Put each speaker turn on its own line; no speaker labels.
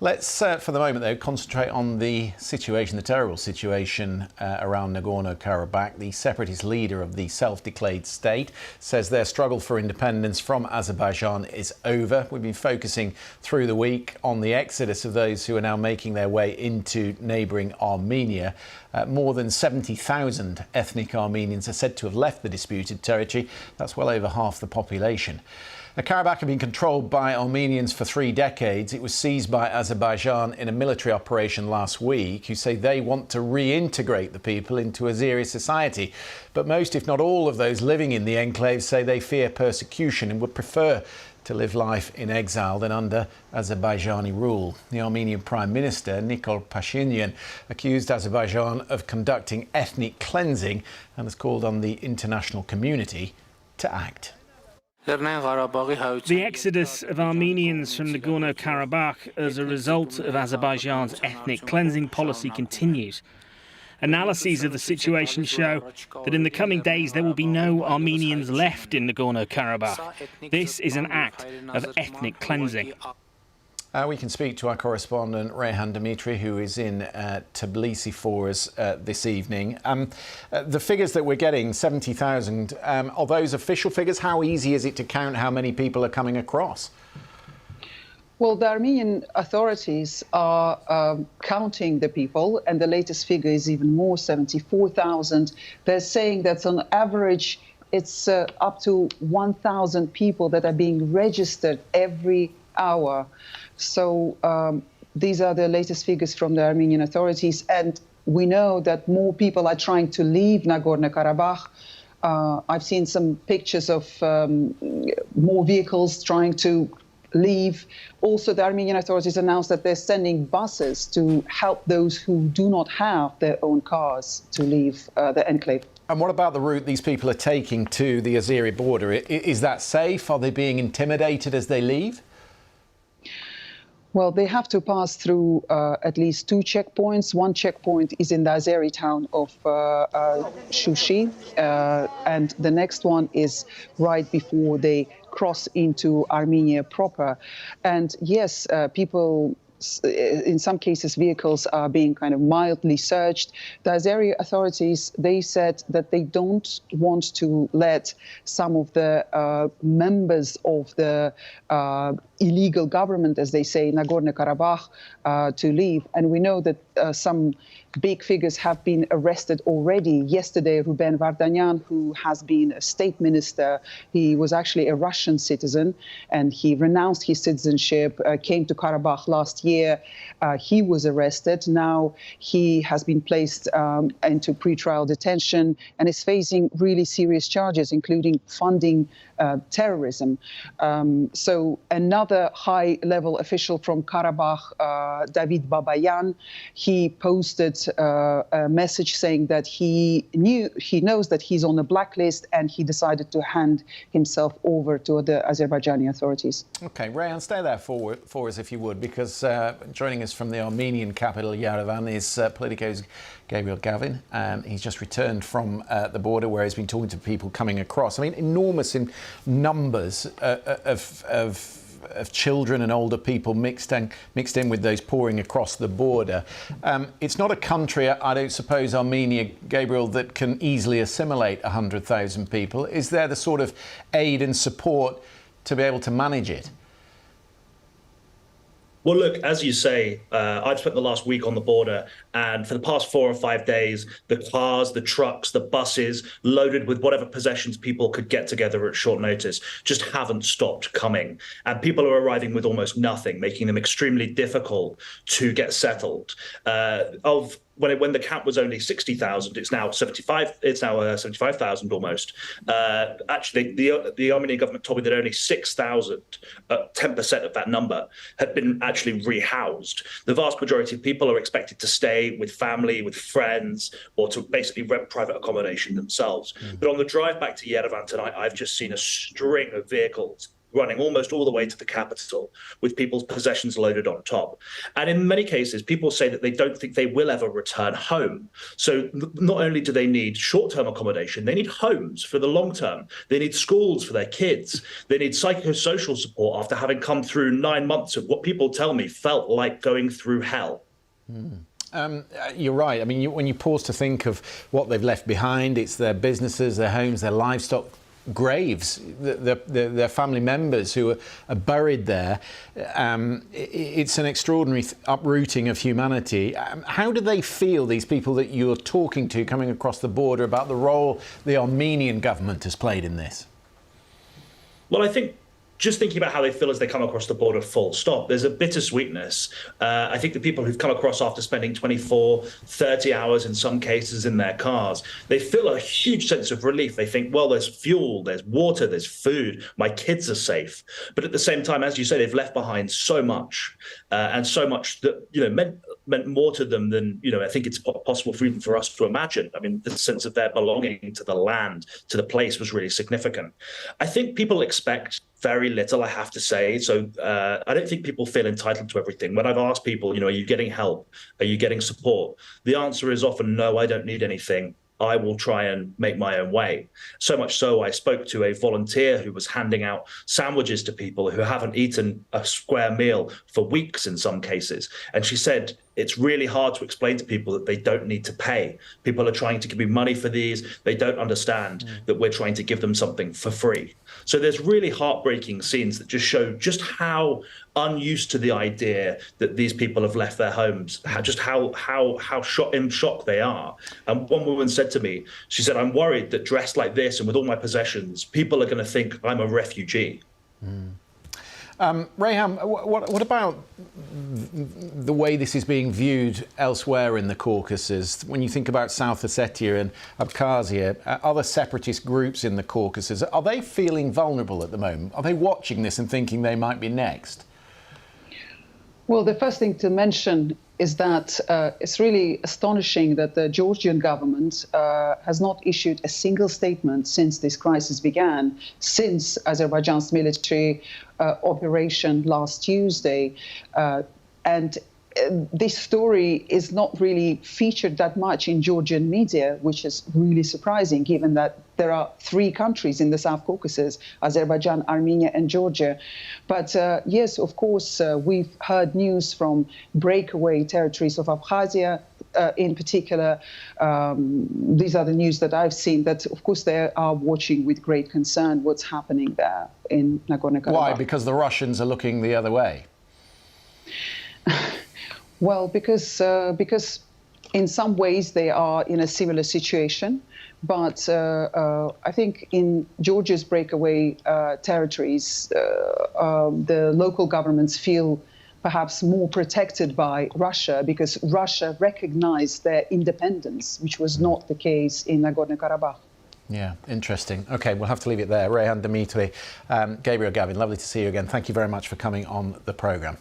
Let's, for the moment, though, concentrate on the situation, the terrible situation around Nagorno-Karabakh. The separatist leader of the self-declared state says their struggle for independence from Azerbaijan is over. We've been focusing through the week on the exodus of those who are now making their way into neighbouring Armenia. More than 70,000 ethnic Armenians are said to have left the disputed territory. That's well over half the population. Now, Karabakh had been controlled by Armenians for 3 decades. It was seized by Azerbaijan in a military operation last week, who say they want to reintegrate the people into Azeri society. But most, if not all, of those living in the enclave say they fear persecution and would prefer to live life in exile than under Azerbaijani rule. The Armenian Prime Minister, Nikol Pashinyan, accused Azerbaijan of conducting ethnic cleansing and has called on the international community to act.
The exodus of Armenians from Nagorno-Karabakh as a result of Azerbaijan's ethnic cleansing policy continues. Analyses of the situation show that in the coming days there will be no Armenians left in Nagorno-Karabakh. This is an act of ethnic cleansing.
We can speak to our correspondent Rehan Dimitri, who is in Tbilisi for us this evening. The figures that we're getting, 70,000, are those official figures? How easy is it to count how many people are coming across?
Well, the Armenian authorities are counting the people, and the latest figure is even more, 74,000. They're saying that on average it's up to 1,000 people that are being registered every hour. So these are the latest figures from the Armenian authorities, and we know that more people are trying to leave Nagorno-Karabakh. I've seen some pictures of more vehicles trying to leave. Also, the Armenian authorities announced that they're sending buses to help those who do not have their own cars to leave the enclave.
And what about the route these people are taking to the Azeri border? Is that safe? Are they being intimidated as they leave?
Well, they have to pass through at least 2 checkpoints. One checkpoint is in the Azeri town of Shushi, and the next one is right before they cross into Armenia proper. And yes, people, in some cases, vehicles are being kind of mildly searched. The Azeri authorities, they said that they don't want to let some of the members of the illegal government, as they say, Nagorno-Karabakh, to leave. And we know that some big figures have been arrested already. Yesterday, Ruben Vardanyan, who has been a state minister, he was actually a Russian citizen, and he renounced his citizenship, came to Karabakh last year. He was arrested. Now he has been placed into pretrial detention and is facing really serious charges, including funding terrorism. So another high-level official from Karabakh, David Babayan, he posted a message saying that he knows that he's on a blacklist, and he decided to hand himself over to the Azerbaijani authorities. OK,
Rehan, stay there for us if you would, because joining us from the Armenian capital, Yerevan, is Politico's Gabriel Gavin. He's just returned from the border, where he's been talking to people coming across. I mean, enormous in numbers of children and older people mixed in with those pouring across the border. It's not a country, I don't suppose, Armenia, Gabriel, that can easily assimilate 100,000 people. Is there the sort of aid and support to be able to manage it?
Well, look, as you say, I've spent the last week on the border, and for the past 4 or 5 days, the cars, the trucks, the buses, loaded with whatever possessions people could get together at short notice, just haven't stopped coming. And people are arriving with almost nothing, making them extremely difficult to get settled. When the count was only 60,000, it's now 75. It's now 75,000 almost. Actually, the Armenian government told me that only 6,000, 10% of that number, had been actually rehoused. The vast majority of people are expected to stay with family, with friends, or to basically rent private accommodation themselves. But on the drive back to Yerevan tonight, I've just seen a string of vehicles running almost all the way to the capital with people's possessions loaded on top. And in many cases, people say that they don't think they will ever return home. So not only do they need short-term accommodation, they need homes for the long term. They need schools for their kids. They need psychosocial support after having come through 9 months of what people tell me felt like going through hell.
You're right. I mean, when you pause to think of what they've left behind, it's their businesses, their homes, their livestock, graves, their family members who are buried there. It's an extraordinary uprooting of humanity. How do they feel, these people that you're talking to coming across the border, about the role the Armenian government has played in this?
Well, I think just thinking about how they feel as they come across the border, full stop, there's a bittersweetness. I think the people who've come across after spending 24, 30 hours in some cases in their cars, they feel a huge sense of relief. They think, well, there's fuel, there's water, there's food, my kids are safe. But at the same time, as you say, they've left behind so much, and so much that, meant more to them than, I think it's possible for even for us to imagine. I mean, the sense of their belonging to the land, to the place, was really significant. I think people expect very little, I have to say. So I don't think people feel entitled to everything. When I've asked people, are you getting help? Are you getting support? The answer is often, no, I don't need anything. I will try and make my own way. So much so, I spoke to a volunteer who was handing out sandwiches to people who haven't eaten a square meal for weeks in some cases. And she said, it's really hard to explain to people that they don't need to pay. People are trying to give me money for these. They don't understand that we're trying to give them something for free. So there's really heartbreaking scenes that just show just how unused to the idea that these people have left their homes, how in shock they are. And one woman said to me, she said, I'm worried that dressed like this and with all my possessions, people are going to think I'm a refugee.
Rayhan, what about the way this is being viewed elsewhere in the Caucasus? When you think about South Ossetia and Abkhazia, other separatist groups in the Caucasus, are they feeling vulnerable at the moment? Are they watching this and thinking they might be next?
Well, the first thing to mention is that it's really astonishing that the Georgian government has not issued a single statement since this crisis began, since Azerbaijan's military operation last Tuesday. And this story is not really featured that much in Georgian media, which is really surprising, given that there are 3 countries in the South Caucasus: Azerbaijan, Armenia, and Georgia. But yes, of course, we've heard news from breakaway territories of Abkhazia. In particular, these are the news that I've seen, that, of course, they are watching with great concern what's happening there in Nagorno-Karabakh.
Why? Because the Russians are looking the other way?
Well, because in some ways they are in a similar situation. But I think in Georgia's breakaway territories, the local governments feel perhaps more protected by Russia, because Russia recognized their independence, which was not the case in Nagorno-Karabakh.
Yeah, interesting. OK, we'll have to leave it there. Rayhan Dimitri, Gabriel Gavin, lovely to see you again. Thank you very much for coming on the programme.